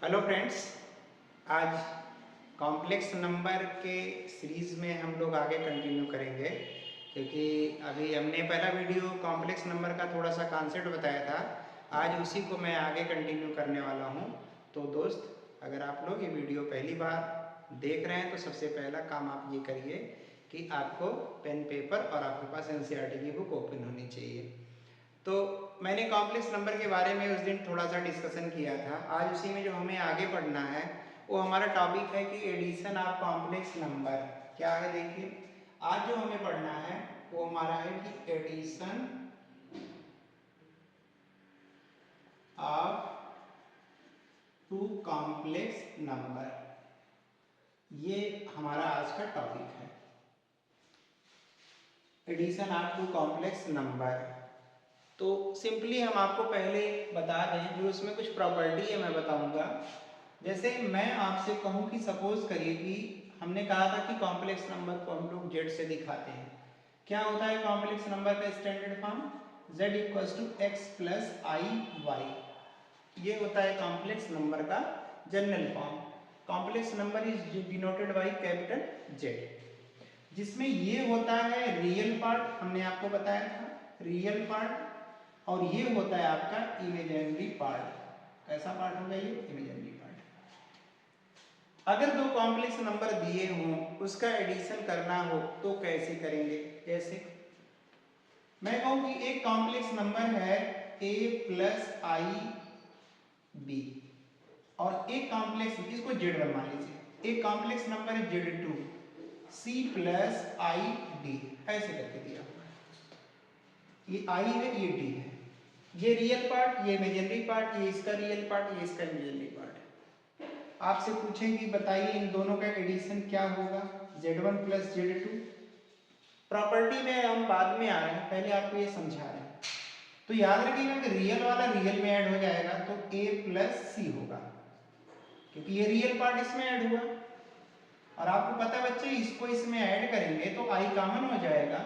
Hello friends, आज complex number के series में हम लोग आगे कंटिन्यू करेंगे क्योंकि अभी हमने पहला वीडियो कॉम्प्लेक्स नंबर का थोड़ा सा कॉन्सेप्ट बताया था। आज उसी को मैं आगे कंटिन्यू करने वाला हूँ। तो दोस्त, अगर आप लोग ये वीडियो पहली बार देख रहे हैं तो सबसे पहला काम आप ये करिए कि आपको पेन पेपर और आपके पास एनसीईआरटी की बुक ओपन होनी चाहिए। तो मैंने कॉम्प्लेक्स नंबर के बारे में उस दिन थोड़ा सा डिस्कशन किया था। आज उसी में जो हमें आगे पढ़ना है वो हमारा टॉपिक है कि एडिशन ऑफ कॉम्प्लेक्स नंबर क्या है। देखिए, आज जो हमें पढ़ना है वो हमारा है कि addition of two complex number, ये हमारा आज का टॉपिक है, addition of two complex number. तो सिंपली हम आपको पहले बता दें, जो उसमें कुछ प्रॉपर्टी है मैं बताऊंगा। जैसे मैं आपसे कहूं कि सपोज करिए कि हमने कहा था कि कॉम्प्लेक्स नंबर को हम लोग जेड से दिखाते हैं। क्या होता है कॉम्प्लेक्स नंबर का standard form? z equals to x plus i y, ये होता है कॉम्प्लेक्स नंबर का general form. Complex number is denoted by capital Z, जिसमें ये होता है रियल पार्ट, हमने आपको बताया था रियल पार्ट, और ये होता है आपका इमेजिनरी पार्ट। कैसा पार्ट होगा ये? Imaginary part. अगर दो कॉम्प्लेक्स नंबर दिए हों, उसका एडिशन करना हो तो कैसे करेंगे? जैसे मैं कहूं कि एक कॉम्प्लेक्स नंबर है a प्लस आई बी, और एक कॉम्प्लेक्स, इसको z1 मान लीजिए, एक कॉम्प्लेक्स नंबर है z2 c plus I D, ऐसे करके दिया हुआ। ये i है, ये d है, ये रियल पार्ट, ये इमेजिनरी पार्ट, ये इसका रियल पार्ट, ये इसका इमेजिनरी पार्ट। आपसे पूछेंगे बताइए इन दोनों का एडिशन क्या होगा? z1 plus z2। प्रॉपर्टी में हम बाद में आ रहे हैं, पहले आपको ये समझा रहे हैं। तो याद रखिएगा कि रियल वाला रियल में ऐड हो जाएगा तो a प्लस सी होगा, क्योंकि ये रियल पार्ट इसमें ऐड हुआ। और आपको पता है बच्चे, इसको इसमें ऐड करेंगे तो i कॉमन हो जाएगा,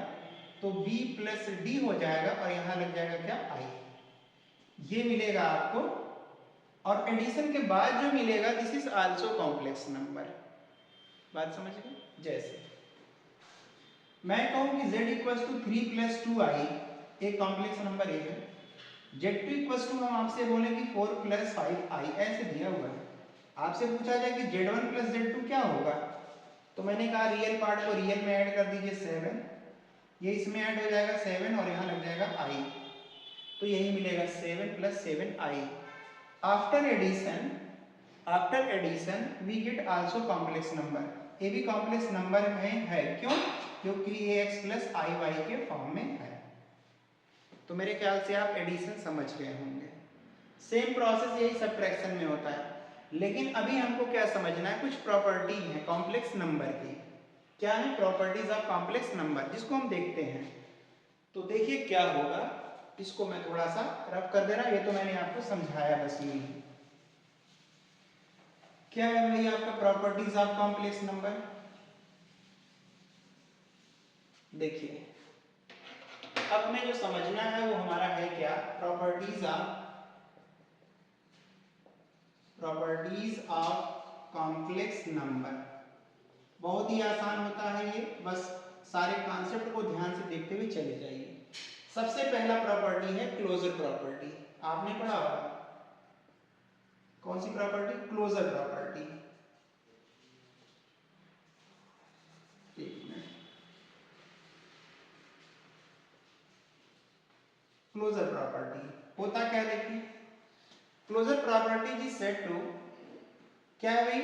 तो b प्लस डी हो जाएगा, और यहाँ लग जाएगा क्या? i, ये मिलेगा आपको। और एडिशन के बाद जो मिलेगा this is also complex number. बात समझ गए? जैसे मैं कहूं कि z equals to 3 plus 2i, एक कॉम्प्लेक्स नंबर ए है। z2 इक्वल्स टू हम आपसे बोले कि 4 प्लस 5i, ऐसे दिया हुआ है। आपसे पूछा जाए कि z1 प्लस z2 क्या होगा, तो मैंने कहा रियल पार्ट को रियल में ऐड कर दीजिए 7, ये इसमें ऐड हो जाएगा 7, और यहाँ लग जाएगा i, तो यही मिलेगा 7 plus 7i। After addition we get also complex number, ये भी कॉम्प्लेक्स नंबर में है। क्यों? क्योंकि ये x प्लस आई वाई के फॉर्म में है। तो मेरे ख्याल से आप एडिशन समझ गए होंगे। सेम प्रोसेस यही सब्ट्रैक्शन में होता है, लेकिन अभी हमको क्या समझना है, कुछ प्रॉपर्टी है कॉम्प्लेक्स नंबर की। क्या है? प्रॉपर्टीज ऑफ कॉम्प्लेक्स नंबर, जिसको हम देखते हैं। तो देखिए क्या होगा, इसको मैं थोड़ा सा रफ कर दे रहा हूं, ये तो मैंने आपको समझाया बस यही। क्या है भाई आपका प्रॉपर्टीज ऑफ कॉम्प्लेक्स नंबर? देखिए, अब हमें जो समझना है वो हमारा है क्या? Properties of complex number. बहुत ही आसान होता है ये, बस सारे कॉन्सेप्ट को ध्यान से देखते हुए चले जाइए। सबसे पहला प्रॉपर्टी है क्लोजर प्रॉपर्टी, आपने पढ़ा होगा। कौन सी property? Closure property. Closure property होता क्या? देखिए, closure property is said to, क्या है भाई?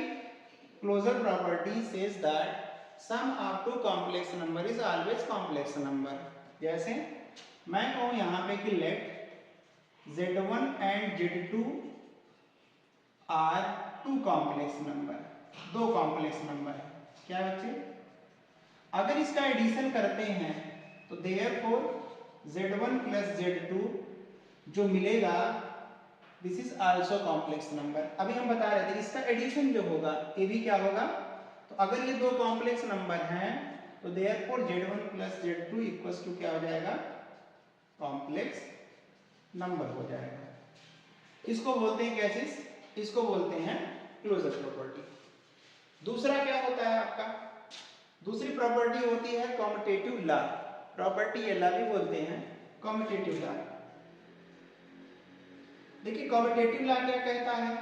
Closure property says that sum of two complex number is always complex number. जैसे मैं कहूं यहां पे कि let z1 and z2 are two complex number, दो कॉम्प्लेक्स नंबर है। क्या बच्चे? अगर इसका एडिशन करते हैं तो देयरफॉर z1 प्लस z2 जो मिलेगा this is also complex number. अभी हम बता रहे थे इसका एडिशन जो होगा ये भी क्या होगा, तो अगर ये दो कॉम्प्लेक्स नंबर हैं तो therefore z1 plus z2 equals to क्या हो जाएगा? कॉम्प्लेक्स नंबर हो जाएगा। इसको बोलते हैं क्या चीज? इसको बोलते हैं क्लोजर प्रॉपर्टी। दूसरा क्या होता है आपका, दूसरी प्रॉपर्टी होती है कॉम्यूटेटिव लॉ। प्रॉपर्टी या लॉ भी बोलते हैं कॉम्यूटेटिव लॉ। देखिए कॉम्यूटेटिव लॉ क्या कहता है,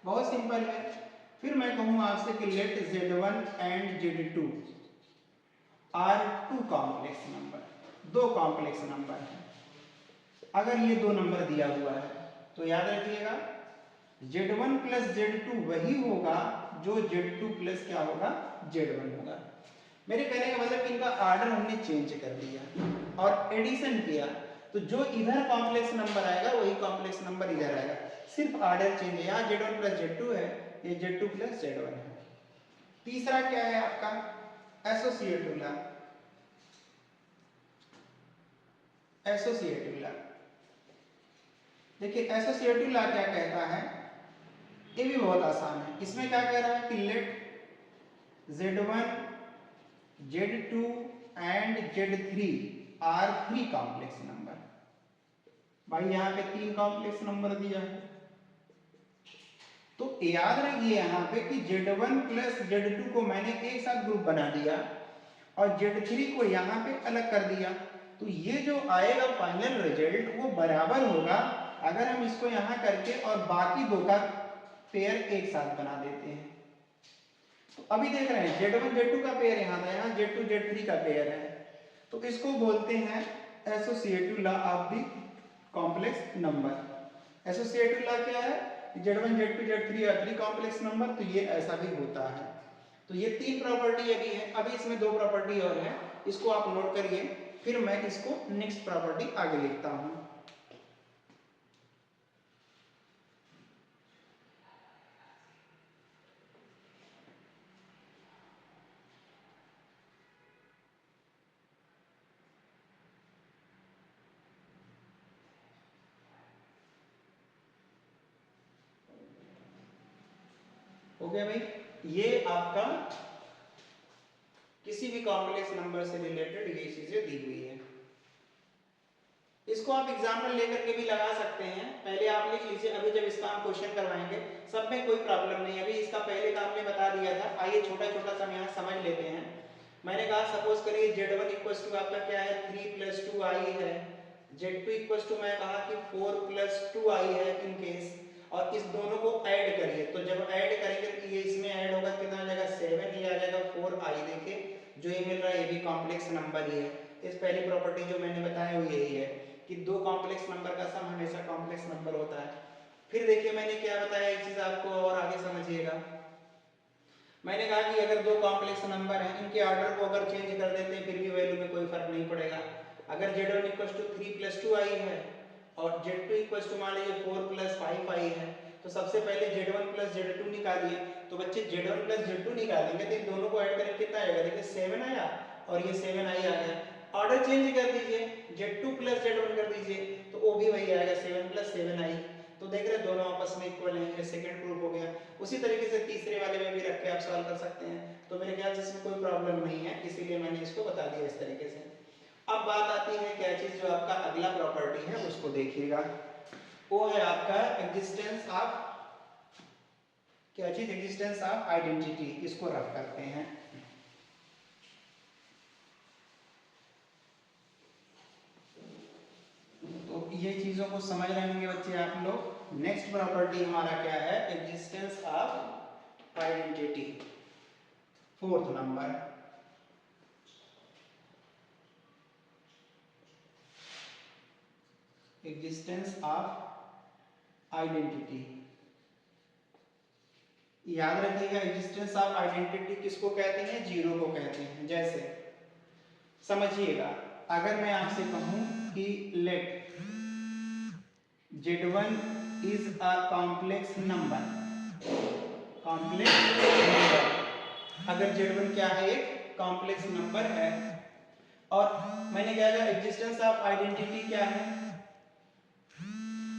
बहुत सिंपल है। फिर मैं कहूँ आपसे कि let Z1 and Z2 are two complex number, दो कॉम्प्लेक्स नंबर है। अगर ये दो नंबर दिया हुआ है तो याद रखिएगा Z1 प्लस Z2 वही होगा जो Z2 प्लस क्या होगा Z1 होगा। मेरे कहने का मतलब कि इनका ऑर्डर हमने चेंज कर दिया और एडिशन किया, तो जो इधर कॉम्प्लेक्स नंबर आएगा वही कॉम्प्लेक्स नंबर इधर आएगा, सिर्फ ऑर्डर चेंज है। यहाँ Z1 प्लस Z2 है, ये Z2 प्लस Z1 है। तीसरा क्या है आपका एसोसिएटिव लॉ। एसोसिएटिव लॉ, देखिए एसोसिएटिव लॉ क्या कहता है, ये भी बहुत आसान है। इसमें क्या कह रहा है कि let Z1 Z2 and Z3 are three complex number. भाई यहाँ पे तीन कॉम्प्लेक्स नंबर दिया है, तो याद रखिए यहाँ पे कि Z1 प्लस Z2 को मैंने एक साथ ग्रुप बना दिया और Z3 को यहाँ पे अलग कर दिया, तो ये जो आएगा फाइनल रिजल्ट वो बराबर होगा अगर हम इसको यहाँ करके और बाकी दो का पेयर एक साथ बना देते हैं। तो अभी देख रहे हैं Z1 Z2 का पेयर यहाँ था, यहाँ Z2 Z3 का पेयर है, तो इसको बोलते हैं associative law of the complex number. Associative law क्या है, Z1 Z2 Z3 are three complex number, तो ये ऐसा भी होता है। तो ये तीन प्रॉपर्टी अभी है, अभी इसमें दो प्रॉपर्टी और है, इसको आप नोट करिए, फिर मैं इसको नेक्स्ट प्रॉपर्टी आगे लिखता हूं। ओके भाई, ये आपका किसी भी कॉम्प्लेक्स नंबर से रिलेटेड ये चीजें दी हुई है। इसको आप एग्जाम्पल लेकर के भी लगा सकते हैं, पहले आप लिख लीजिए, अभी जब इसका हम क्वेश्चन करवाएंगे सब में कोई प्रॉब्लम नहीं है। अभी इसका पहले का आपने बता दिया था, आइए छोटा छोटा सा यहाँ समझ लेते हैं। मैंने कहा सपोज करिए Z1 इक्वल्स टू आपका क्या है 3 + 2i है, Z2 इक्वल्स टू मैं कहा कि 4 + 2i है इन केस, और इस दोनों को ऐड करिए, तो जब ऐड करेंगे तो ये इसमें ऐड होगा, कितना आ जाएगा 7, ये आ जाएगा 4i। देखिए जो ये मिल रहा है ये भी कॉम्प्लेक्स नंबर ही है। इस पहली प्रॉपर्टी जो मैंने बताया वो यही है कि दो कॉम्प्लेक्स नंबर का सम हमेशा कॉम्प्लेक्स नंबर होता है। फिर देखिए मैंने क्या बताया, एक चीज आपको और आगे समझिएगा। मैंने कहा कि अगर दो कॉम्प्लेक्स नंबर हैं, इनके ऑर्डर को अगर चेंज कर देते हैं फिर भी वैल्यू में कोई फर्क नहीं पड़ेगा। अगर Z1 इक्वल्स टू 3 + 2i है और Z2 इक्वल्स टू मान लीजिए 4 + 5i है, तो सबसे पहले Z1 + Z2 निकालिए। तो बच्चे Z1 + Z2 निकालेंगे तो इन दोनों को ऐड करेंगे कितना आएगा, देखिए 7 आया और ये 7i आ गया। ऑर्डर चेंज कर दीजिए, Z2 + Z1 कर दीजिए तो वो भी वही आएगा 7 + 7i। तो देख रहे दोनों आपस में इक्वल हैं, ये सेकंड प्रूफ हो गया। उसी तरीके से तीसरे वाले में भी रख के आप सॉल्व कर सकते हैं। तो मेरे ख्याल से इसमें कोई प्रॉब्लम नहीं है, इसीलिए मैंने इसको बता दिया इस तरीके से। अब बात आती है क्या चीज, जो आपका अगला प्रॉपर्टी है उसको देखिएगा, वो है आपका एग्जिस्टेंस ऑफ क्या चीज, एग्जिस्टेंस ऑफ आइडेंटिटी। इसको रफ करते हैं। तो ये चीजों को समझ रहे होंगे बच्चे आप लोग। नेक्स्ट प्रॉपर्टी हमारा क्या है, existence of identity, fourth number. Existence of identity, याद रखिएगा एग्जिस्टेंस ऑफ आइडेंटिटी किसको कहते हैं, जीरो को कहते हैं। जैसे समझिएगा, अगर मैं आपसे कहूं कि let Z1 is a complex number, complex number, अगर Z1 क्या है, एक कॉम्प्लेक्स नंबर है, और मैंने क्या कहा एग्जिस्टेंस ऑफ आइडेंटिटी क्या है,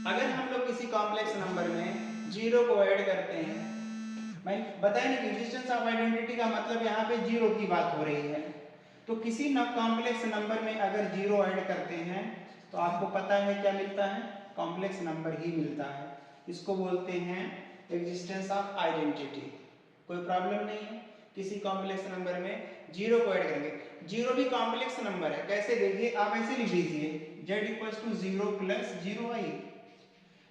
अगर हम लोग किसी कॉम्प्लेक्स नंबर में जीरो को ऐड करते हैं, मैं बताया ना कि एग्जिस्टेंस ऑफ आइडेंटिटी का मतलब यहाँ पे जीरो की बात हो रही है, तो किसी न कॉम्प्लेक्स नंबर में अगर जीरो ऐड करते हैं तो आपको पता है क्या मिलता है, कॉम्प्लेक्स नंबर ही मिलता है। इसको बोलते हैं एग्जिस्टेंस ऑफ आइडेंटिटी, कोई प्रॉब्लम नहीं है। किसी कॉम्प्लेक्स नंबर में जीरो को ऐड करेंगे, जीरो भी कॉम्प्लेक्स नंबर है, कैसे देखिए आप ऐसे लिख दीजिए z equals to 0 plus 0i,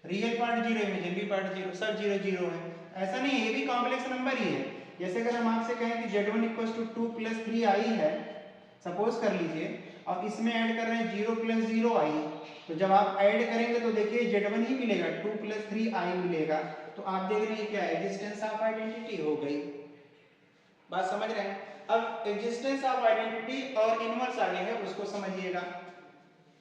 real part zero, imaginary part zero, सब जीरो जीरो है। ऐसा नहीं है, ये भी कॉम्प्लेक्स नंबर ही है। जैसे अगर हम आपसे कहें कि z1 equals to 2 plus 3i है, सपोज कर लीजिए, और इसमें ऐड कर रहे हैं 0 प्लस 0i, तो जब आप ऐड करेंगे तो देखिए z1 ही मिलेगा, 2 प्लस 3i मिलेगा। तो आप देख रहे हैं क्या एग्जिस्टेंस ऑफ आइडेंटिटी हो गई। बात समझ रहे हैं? अब एग्जिस्टेंस ऑफ आइडेंटिटी और इनवर्स आगे है, उसको समझिएगा,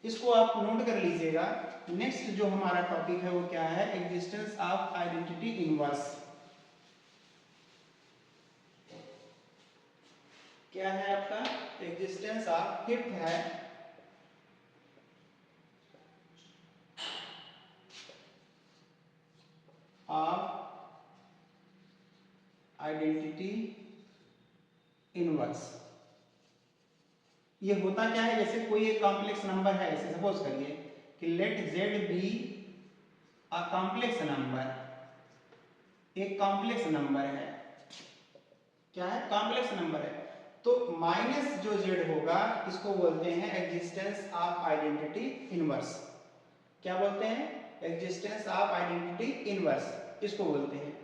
इसको आप नोट कर लीजिएगा। नेक्स्ट जो हमारा टॉपिक है वो क्या है, एग्जिस्टेंस ऑफ आइडेंटिटी इनवर्स। क्या है आपका एग्जिस्टेंस ऑफ, फिफ्थ है ऑफ आइडेंटिटी इनवर्स। ये होता क्या है, जैसे कोई एक कॉम्प्लेक्स नंबर है, ऐसे सपोज करिए कि let z be a complex number, एक कॉम्प्लेक्स नंबर है, क्या है कॉम्प्लेक्स नंबर है, तो माइनस जो z होगा इसको बोलते हैं एग्जिस्टेंस ऑफ आइडेंटिटी इनवर्स। क्या बोलते हैं, एग्जिस्टेंस ऑफ आइडेंटिटी इनवर्स इसको बोलते हैं।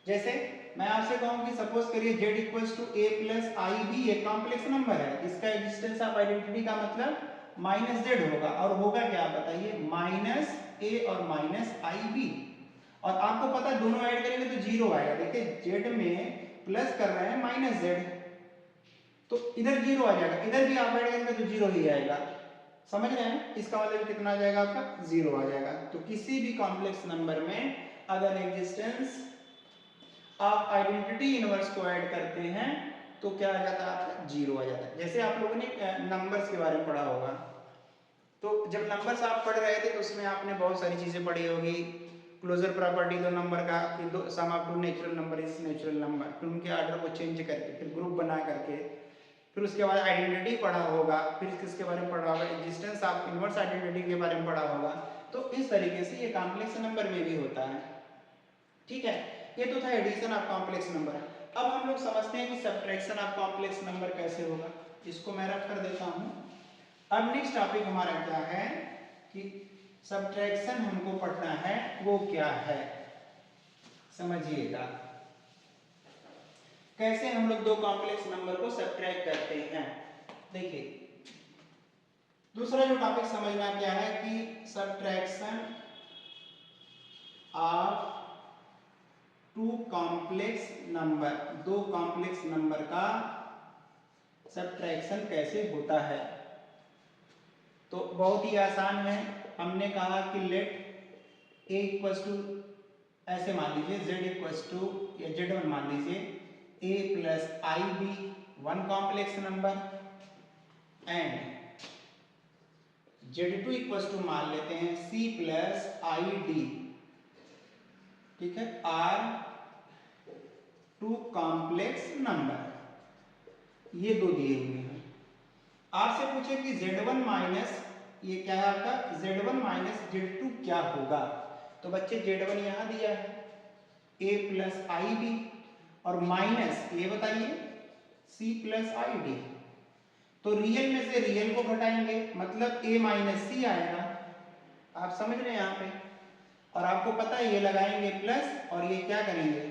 जैसे मैं आपसे कहूं कि सपोज करिए z equals to a plus I B एक कॉम्प्लेक्स नंबर है, इसका एग्जिस्टेंस ऑफ आइडेंटिटी का मतलब माइनस z होगा, और होगा क्या बताइए, माइनस a और माइनस आई बी। और आपको पता है दोनों ऐड करेंगे तो जीरो आएगा, देखिए z में प्लस कर रहे हैं माइनस z, तो इधर जीरो आ जाएगा, इधर भी आप ऐड करेंगे तो जीरो ही आएगा। समझ रहे हैं? इसका मतलब कितना आ जाएगा आपका, जीरो आ जाएगा। तो किसी भी कॉम्प्लेक्स नंबर में अगर एग्जिस्टेंस आप आइडेंटिटी इनवर्स को ऐड करते हैं तो क्या आ जाता है आपका, जीरो आ जाता है। जैसे आप लोगों ने नंबर्स के बारे में पढ़ा होगा, तो जब नंबर्स आप पढ़ रहे थे तो उसमें आपने बहुत सारी चीजें पढ़ी होगी, क्लोजर प्रॉपर्टी दो नंबर का, फिर दो sum of two natural number is natural number, फिर उनके ऑर्डर को चेंज करके, फिर ग्रुप बना करके, फिर उसके बाद आइडेंटिटी पढ़ा होगा, फिर किसके बारे में पढ़ा होगा, एग्जिस्टेंस ऑफ इनवर्स आइडेंटिटी के बारे में पढ़ा होगा। तो इस तरीके से ये कॉम्प्लेक्स नंबर में भी होता है। ठीक है, ये तो था एडिशन ऑफ कॉम्प्लेक्स नंबर। अब हम लोग समझते हैं कि सब्ट्रैक्शन ऑफ कॉम्प्लेक्स नंबर कैसे होगा, इसको मैं रख कर देता हूं। अब नेक्स्ट टॉपिक हमारा क्या है कि सब्ट्रैक्शन हमको पढ़ना है, वो क्या है समझिएगा, कैसे हम लोग दो कॉम्प्लेक्स नंबर को सब्ट्रैक्ट करते हैं। देखिए दूसरा जो टॉपिक समझना क्या है कि subtraction of two complex number, दो कॉम्प्लेक्स नंबर का सब्ट्रैक्शन कैसे होता है। तो बहुत ही आसान है, हमने कहा कि लेट a इक्वल्स टू, ऐसे मान लीजिए z इक्वल्स टू या z1 मान लीजिए a plus I B one complex number, and z2 equals to मान लेते हैं c प्लस आई डी, ठीक है, आर टू कॉम्प्लेक्स नंबर, ये दो दिए हुए हैं। आपसे पूछे कि z1 माइनस, ये क्या है आपका z1 माइनस z2 क्या होगा, तो बच्चे z1 यहां दिया है a प्लस आई बी, और माइनस ये बताइए c प्लस आई डी, तो रियल में से रियल को घटाएंगे मतलब a माइनस सी आएगा। आप समझ रहे हैं यहाँ पे, और आपको पता है ये लगाएंगे प्लस, और ये क्या करेंगे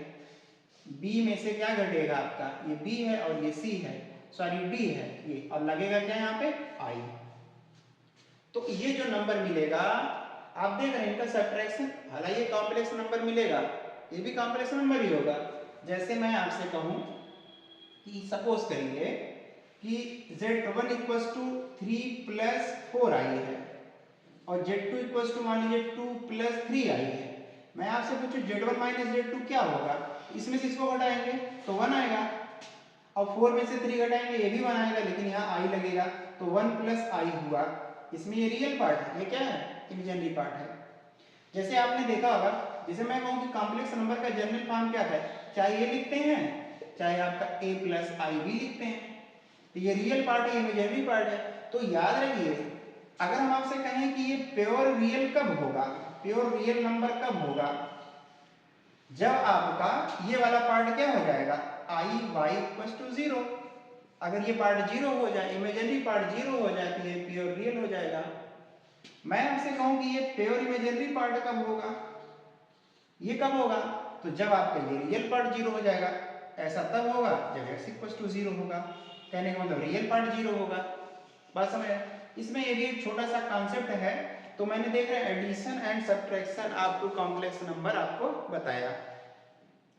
b में से क्या घटेगा आपका, ये b है और ये c है, सॉरी d है ये, और लगेगा क्या यहाँ पे i। तो ये जो नंबर मिलेगा, आप देख रहे हैं इनका सब्ट्रैक्शन, हालांकि ये कॉम्प्लेक्स नंबर मिलेगा, ये भी कॉम्प्लेक्स नंबर ही होगा। जैसे मैं आपसे कहूं कि सपोज करिए कि z1 equals to 3 plus 4i है, और z2 इक्वल्स टू मान लीजिए 2 प्लस 3i है। मैं आपसे पूछूं z1 माइनस z2 क्या होगा, इसमें से इसको घटाएंगे तो 1 आएगा, और 4 में से 3 घटाएंगे ये भी 1 आएगा, लेकिन यहाँ i लगेगा तो 1 प्लस i हुआ। इसमें ये रियल पार्ट है, ये क्या है इमेजिनरी पार्ट है। जैसे आपने देखा होगा, जैसे मैं कहूँ कि कॉम्प्लेक्स नंबर का जनरल फॉर्म क्या था, चाहे ये लिखते हैं चाहे आपका a प्लस आई भी लिखते हैं, तो ये रियल पार्ट है, इमेजिनरी पार्ट है। तो याद रखिए, अगर हम आपसे कहें कि ये प्योर रियल कब होगा, प्योर रियल नंबर कब होगा, जब आपका ये वाला पार्ट क्या हो जाएगा, आई वाई इक्वल टू 0। अगर ये पार्ट 0 हो जाए, इमेजिनरी पार्ट 0 हो जाए तो ये प्योर रियल हो जाएगा। मैं आपसे कहूं कि ये प्योर इमेजिनरी पार्ट कब होगा, ये कब होगा, तो जब आपका ये रियल पार्ट 0 हो जाएगा। ऐसा तब होगा जब x इक्वल टू 0 होगा। कहने का मतलब रियल पार्ट 0 होगा। बात समझ आए? इसमें ये भी एक छोटा सा कॉन्सेप्ट है। तो मैंने देख रहा है addition and subtraction up two complex number आपको बताया,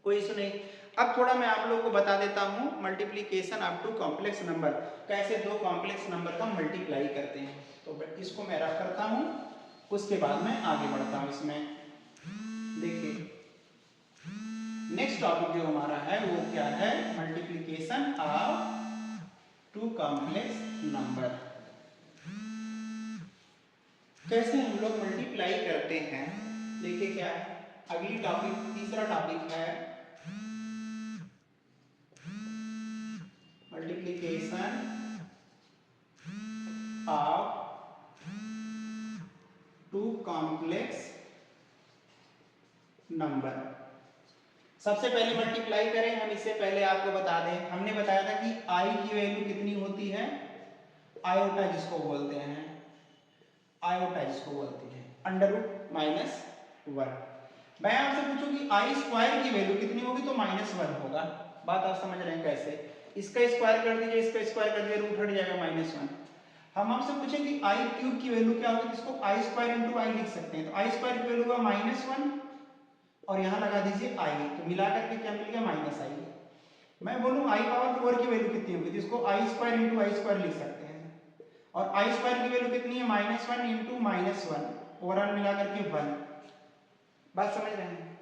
कोई इशू नहीं। अब थोड़ा मैं आप लोगों को बता देता हूँ multiplication up two complex number, कैसे दो कॉम्प्लेक्स नंबर का मल्टीप्लाई करते हैं। तो इसको मैं रख करता हूँ, उसके बाद मैं आगे बढ़ता हूँ। इसमें देखिए नेक्स्ट टॉपिक जो हमारा है वो क्या है, multiplication of two complex number. कैसे हम लोग मल्टीप्लाई करते हैं, देखिए क्या है अगली टॉपिक, तीसरा टॉपिक है multiplication of two complex number. सबसे पहले मल्टीप्लाई करें हम, इससे पहले आपको बता दें, हमने बताया था कि आई की वैल्यू कितनी होती है, आयोटा जिसको बोलते हैं, आयोटा जिसको बोलते हैं √-1। मैं आपसे पूछूं कि आई स्क्वायर की वैल्यू कितनी होगी, तो -1 होगा। बात आप समझ रहे हैं कैसे, इसका स्क्वायर कर दीजिए, इसका स्क्वायर कर दीजिए, रूट हट जाएगा -1। हम आपसे पूछें कि आई क्यूब की वैल्यू क्या होगी, जिसको आई स्क्वायर इंटू आई लिख सकते हैं। तो आई स्क्वायर की वैल्यू होगा -1 और यहाँ लगा दीजिए आई, तो मिला करके क्या मिल गया -i। मैं बोलूँ आई पावर 4 की वैल्यू कितनी होगी, जिसको आई स्क्वायर इंटू आई स्क्वायर लिख सकते हैं। और आई स्क्वायर की वैल्यू कितनी है, -1 इंटू -1, ओवरऑल मिला करके 1। बात समझ रहे हैं,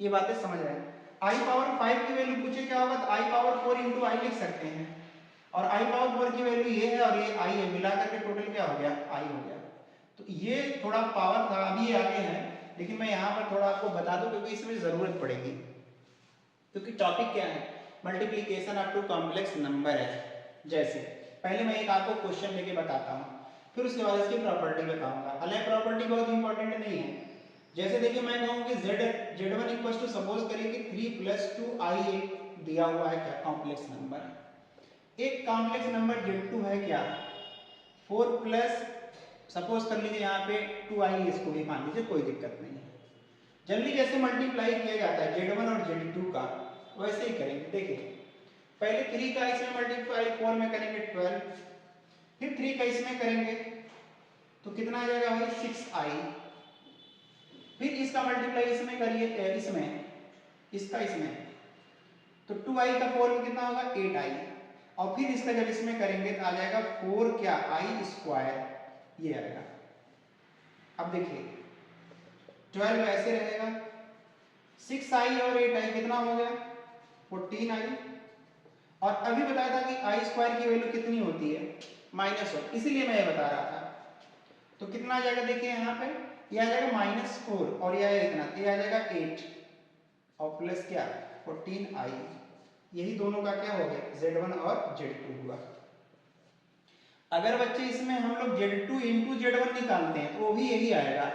ये बातें समझ रहे हैं। आई पावर 5 की वैल्यू पूछे क्या होगा, तो आई पावर 4 इंटू आई लिख सकते हैं। और आई पावर 4 की वैल्यू ये है और ये आई है, मिला करके टोटल क्या हो गया, आई हो गया। तो ये थोड़ा पावर था, अभी आगे है, लेकिन मैं यहाँ पर थोड़ा आपको बता दूं क्योंकि इसमें जरूरत पड़ेगी। क्योंकि टॉपिक क्या है, multiplication of two complex number है। जैसे पहले मैं एक आपको क्वेश्चन लेके बताता हूँ, फिर उसके बाद इसकी प्रॉपर्टी बताऊंगा। हालांकि प्रॉपर्टी बहुत इंपॉर्टेंट नहीं है। जैसे देखिए मैं कहूँ कि z1 इक्वल टू, सपोज करिए कि 3 + 2i एक दिया हुआ है क्या, कॉम्प्लेक्स नंबर। एक कॉम्प्लेक्स नंबर z2 है क्या, 4 प्लस, सपोज कर लीजिए यहाँ पे 2i, इसको भी मान लीजिए, कोई दिक्कत नहीं है। जनरली जैसे मल्टीप्लाई किया जाता है z1 और z2 का, वैसे ही करेंगे। देखिए पहले 3 का इसमें मल्टीप्लाई 4 में करेंगे 12, फिर 3 का इसमें करेंगे तो कितना आ जाएगा भाई 6i, फिर इसका मल्टीप्लाई इसमें करिए, इसमें, इसका इसमें, तो 2i का 4 में कितना होगा 8i, और फिर इसका जब इसमें करेंगे तो आ जाएगा 4 क्या i स्क्वायर, ये आएगा। अब देखिए 12 ऐसे रहेगा, 6i और 8i कितना हो गया 14i, और अभी बताया था कि आई स्क्वायर की वैल्यू कितनी होती है, -1, इसीलिए मैं ये बता रहा था। तो कितना आ जाएगा, देखिए यहाँ पे ये आ जाएगा -4 और ये आएगा इतना, ये आ जाएगा 8 और प्लस क्या 14i। यही दोनों का क्या हो गया, z1 और z2 हुआ। अगर बच्चे इसमें हम लोग z2 इंटू z1 निकालते हैं तो वो भी यही आएगा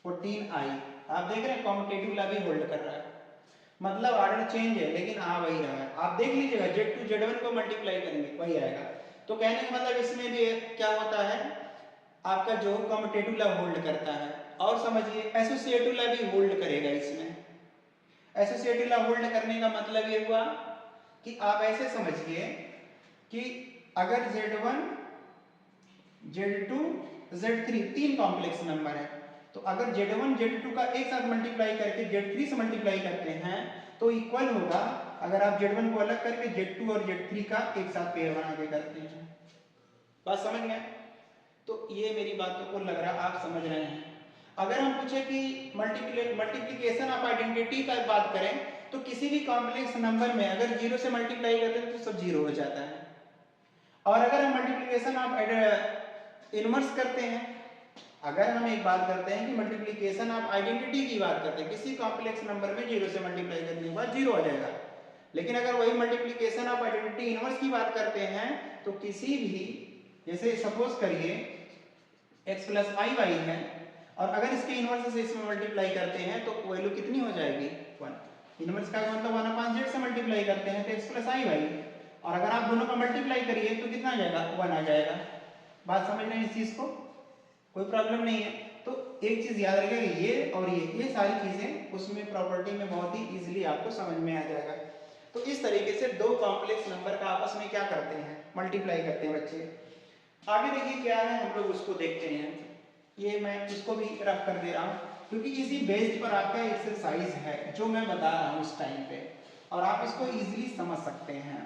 14i। आप देख रहे हैं कॉम्पिटिटिव ला भी होल्ड कर रहा है, मतलब ऑर्डर चेंज है लेकिन आ वही रहा है। आप देख लीजिएगा z2 z1 को मल्टीप्लाई करेंगे वही आएगा। तो कहने का मतलब इसमें भी क्या होता है, आपका जो कॉम्पिटिटिव ला होल्ड करता है। और समझिए एसोसिएटिव ला भी होल्ड करेगा इसमें। एसोसिएटिव ला होल्ड करने का मतलब ये हुआ कि आप ऐसे समझिए कि अगर z1 z2 z3 तीन कॉम्प्लेक्स नंबर है, तो अगर z1 z2 का एक साथ मल्टीप्लाई करके z3 से मल्टीप्लाई करते हैं तो इक्वल होगा अगर आप z1 को अलग करके z2 और z3 का एक साथ पेयर बना के करते हैं। बात समझ गए? तो ये मेरी बातों को लग रहा आप समझ रहे हैं। अगर हम पूछे कि मल्टीप्लिकेशन ऑफ आइडेंटिटी का बात करें तो किसी भी कॉम्प्लेक्स नंबर में अगर 0 से मल्टीप्लाई करते हैं तो सब 0 हो जाता है। और अगर हम मल्टीप्लिकेशन ऑफ इनवर्स करते हैं, अगर हम एक बात करते हैं कि मल्टीप्लिकेशन ऑफ आइडेंटिटी की बात करते हैं, किसी कॉम्प्लेक्स नंबर में 0 से मल्टीप्लाई करने के बाद 0 आ जाएगा। लेकिन अगर वही मल्टीप्लिकेशन ऑफ आइडेंटिटी इनवर्स की बात करते हैं तो किसी भी, जैसे सपोज करिए x + iy है और अगर इसके इन्वर्स से इसमें मल्टीप्लाई करते हैं तो वैल्यू कितनी हो जाएगी 1। इन्वर्स का मतलब 1/z से मल्टीप्लाई करते हैं तो x प्लस आई भाई, और अगर आप दोनों का मल्टीप्लाई करिए तो कितना आ जाएगा 1 आ जाएगा। बात समझ रहे हैं इस चीज को, कोई प्रॉब्लम नहीं है। तो एक चीज याद रखिएगा, ये और ये सारी चीजें उसमें प्रॉपर्टी में बहुत ही इजीली आपको समझ में आ जाएगा। तो इस तरीके से दो कॉम्प्लेक्स नंबर का आपस में क्या करते हैं, मल्टीप्लाई करते हैं बच्चे। आगे देखिए क्या है, हम लोग उसको देखते हैं। ये मैं इसको भी रफ कर दे रहा हूँ क्योंकि इसी बेस्ड पर आपका एक्सरसाइज है जो मैं बता रहा हूँ इस टाइम पे, और आप इसको इजीली समझ सकते हैं।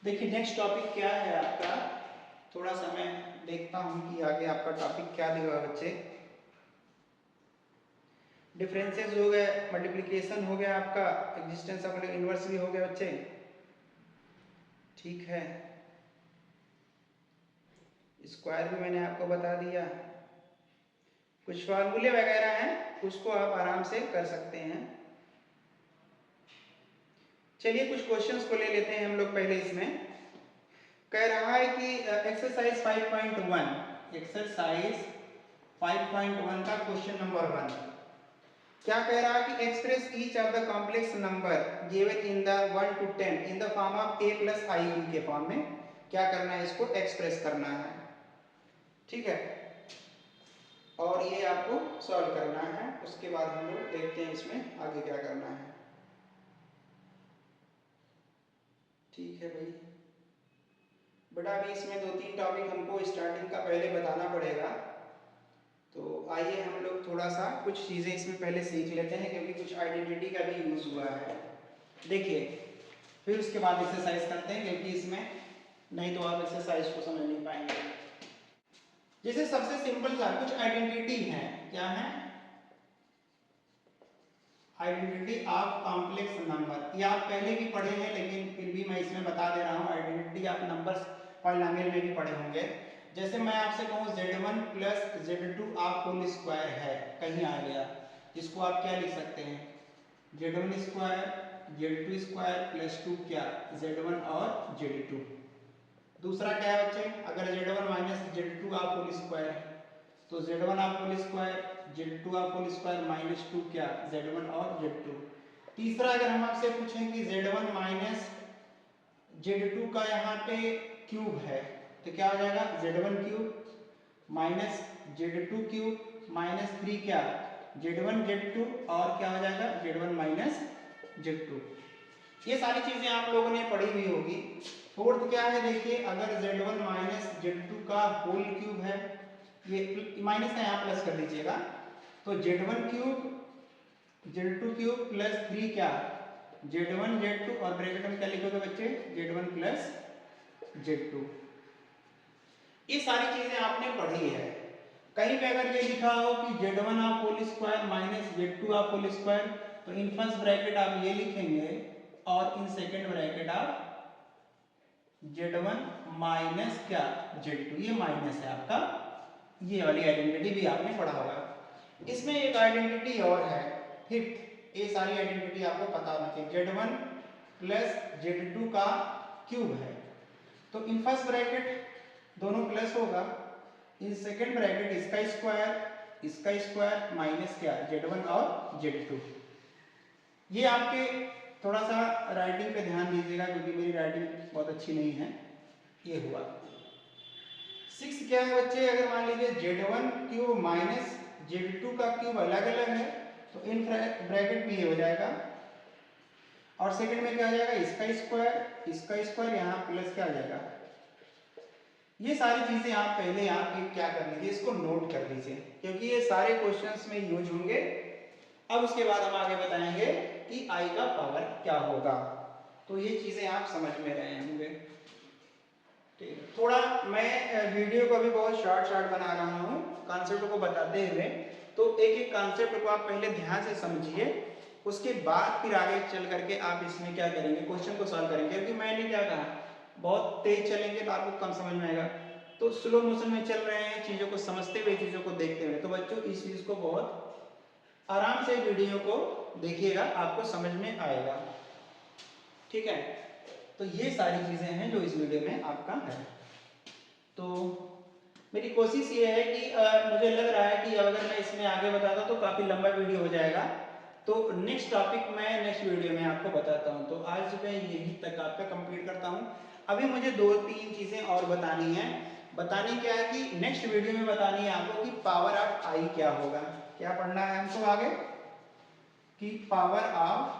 देखिए नेक्स्ट टॉपिक क्या है आपका, थोड़ा सा मैं देखता हूं कि आगे आपका टॉपिक क्या देगा बच्चे। डिफरेंसेस हो गए, मल्टीप्लिकेशन हो गया, आपका एग्जिस्टेंस ऑफ इनवर्स भी हो गया बच्चे, ठीक है। स्क्वायर भी मैंने आपको बता दिया, कुछ फार्मूले वगैरह हैं उसको आप आराम से कर सकते हैं। चलिए कुछ क्वेश्चंस को ले लेते हैं हम लोग पहले। इसमें कह रहा है कि एक्सरसाइज 5.1, एक्सरसाइज 5.1 का क्वेश्चन नंबर 1 क्या कह रहा है कि express each of the complex number given in the 1 to 10 in the form of a plus i के फॉर्म में क्या करना है, इसको एक्सप्रेस करना है, ठीक है। और ये आपको सॉल्व करना है, उसके बाद हम लोग देखते हैं इसमें आगे क्या करना है, ठीक है भाई। बेटा अभी इसमें 2-3 टॉपिक हमको स्टार्टिंग का पहले बताना पड़ेगा, तो आइए हम लोग थोड़ा सा कुछ चीज़ें इसमें पहले सीख लेते हैं क्योंकि कुछ आइडेंटिटी का भी यूज़ हुआ है। देखिए फिर उसके बाद एक्सरसाइज करते हैं क्योंकि इसमें नहीं तो आप एक्सरसाइज को समझ नहीं पाएंगे। जैसे सबसे सिंपल सा कुछ आइडेंटिटी है, क्या है, आइडेंटिटी ऑफ कॉम्प्लेक्स नंबर। ये आप पहले भी पढ़े हैं लेकिन फिर भी मैं इसमें बता दे रहा हूँ। आइडेंटिटी ऑफ नंबर्स पॉलिनोमियल में भी पढ़े होंगे। जैसे मैं आपसे कहूँ z1 प्लस z2 आप होल स्क्वायर है, कहीं आ गया, इसको आप क्या लिख सकते हैं, z1 square z2 square plus 2 क्या z1 और z2। दूसरा क्या है बच्चे, अगर z1 माइनस z2 आप होल स्क्वायर है तो z1 आप होल स्क्वायर z2 आप होल स्क्वायर माइनस 2 क्या z1 और z2। तीसरा अगर हम आपसे पूछें कि z1 माइनस z2 का यहाँ पे क्यूब है तो क्या हो जाएगा z1 cube minus z2 cube minus 3 क्या z1 z2 और क्या हो जाएगा z1 माइनस z2। ये सारी चीजें आप लोगों ने पढ़ी हुई होगी। फोर्थ क्या है देखिए, अगर z1 माइनस z2 का होल क्यूब है, ये माइनस का यहाँ प्लस कर दीजिएगा, तो z1 cube z2 cube plus 3 क्या z1 z2 और ब्रैकेट में क्या लिखोगे बच्चे z1 प्लस z2। ये सारी चीजें आपने पढ़ी है। कहीं पे अगर ये लिखा हो कि z1 आप होल स्क्वायर माइनस z2 आप होल स्क्वायर, तो इन फर्स्ट ब्रैकेट आप ये लिखेंगे और इन सेकंड ब्रैकेट आप z1 माइनस क्या z2, ये माइनस है आपका, ये वाली आइडेंटिटी भी आपने पढ़ा होगा। इसमें एक आइडेंटिटी और है फिफ्थ, ये सारी आइडेंटिटी आपको पता होना चाहिए। z1 प्लस z2 का क्यूब है तो इन फर्स्ट ब्रैकेट दोनों प्लस होगा, इन सेकंड ब्रैकेट इसका स्क्वायर माइनस क्या z1 और z2। ये आपके थोड़ा सा राइटिंग पे ध्यान दीजिएगा क्योंकि मेरी राइटिंग बहुत अच्छी नहीं है। ये हुआ 6 क्या है बच्चे, अगर मान लीजिए z1 क्यूब माइनस z2 का क्यूब अलग अलग है तो इन ब्रैकेट भी ये हो जाएगा और सेकंड में क्या हो जाएगा इसका स्क्वायर यहाँ प्लस क्या आ जाएगा। ये सारी चीजें आप पहले आप क्या कर लीजिए, इसको नोट कर लीजिए क्योंकि ये सारे क्वेश्चंस में यूज होंगे। अब उसके बाद हम आगे बताएंगे कि i का पावर क्या होगा, तो ये चीजें आप समझ में रहे होंगे। थोड़ा मैं वीडियो को अभी बहुत शॉर्ट बना रहा हूँ कॉन्सेप्ट को बताते हुए, तो एक एक कॉन्सेप्ट को आप पहले ध्यान से समझिए, उसके बाद फिर आगे चल करके आप इसमें क्या करेंगे, क्वेश्चन को सॉल्व करेंगे। क्योंकि मैंने क्या कहा, बहुत तेज चलेंगे तो आपको कम समझ में आएगा, तो स्लो मोशन में चल रहे हैं चीज़ों को समझते हुए, चीज़ों को देखते हुए, तो बच्चों इस चीज़ को बहुत आराम से वीडियो को देखिएगा, आपको समझ में आएगा, ठीक है, तो ये सारी चीज़ें हैं जो इस वीडियो में आपका है। तो मेरी कोशिश ये है कि मुझे लग रहा है कि अगर मैं इसमें आगे बताता तो काफ़ी लंबा वीडियो हो जाएगा, तो नेक्स्ट टॉपिक मैं नेक्स्ट वीडियो में आपको बताता हूँ। तो आज मैं यहीं तक आपका कंप्लीट करता हूँ। अभी मुझे 2-3 चीज़ें और बतानी है। बतानी क्या है कि नेक्स्ट वीडियो में बतानी है आपको कि पावर ऑफ आई क्या होगा। क्या पढ़ना है हमको आगे कि पावर ऑफ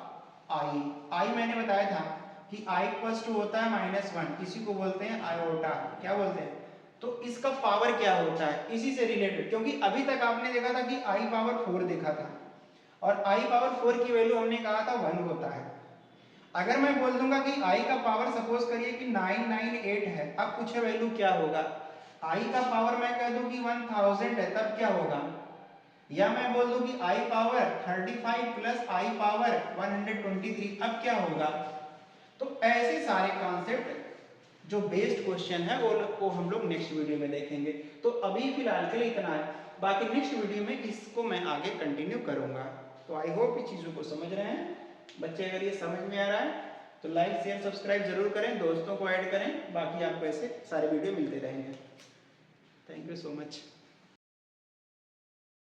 आई। आई मैंने बताया था कि आई इक्वल्स टू होता है -1, इसी को बोलते हैं आयोटा। क्या बोलते हैं? तो इसका पावर क्या होता है, इसी से रिलेटेड, क्योंकि अभी तक आपने देखा था कि आई पावर 4 देखा था और आई पावर 4 की वैल्यू हमने कहा था 1 होता है। अगर मैं बोल दूंगा कि आई का पावर सपोज करिए कि 998 है, अब पूछे वैल्यू क्या होगा। आई का पावर मैं कह दूं कि 1000 है, तब क्या होगा। या मैं बोल दूं कि आई पावर 35 प्लस आई पावर 123, अब क्या होगा। तो ऐसे सारे कॉन्सेप्ट जो बेस्ड क्वेश्चन है वो हम लोग नेक्स्ट वीडियो में देखेंगे। तो अभी फिलहाल के लिए इतना है, बाकी नेक्स्ट वीडियो में इसको मैं आगे कंटिन्यू करूंगा। तो आई होप इस चीज़ों को समझ रहे हैं बच्चे। अगर ये समझ में आ रहा है तो लाइक शेयर सब्सक्राइब जरूर करें, दोस्तों को ऐड करें, बाकी आपको ऐसे सारे वीडियो मिलते रहेंगे। Thank you so much.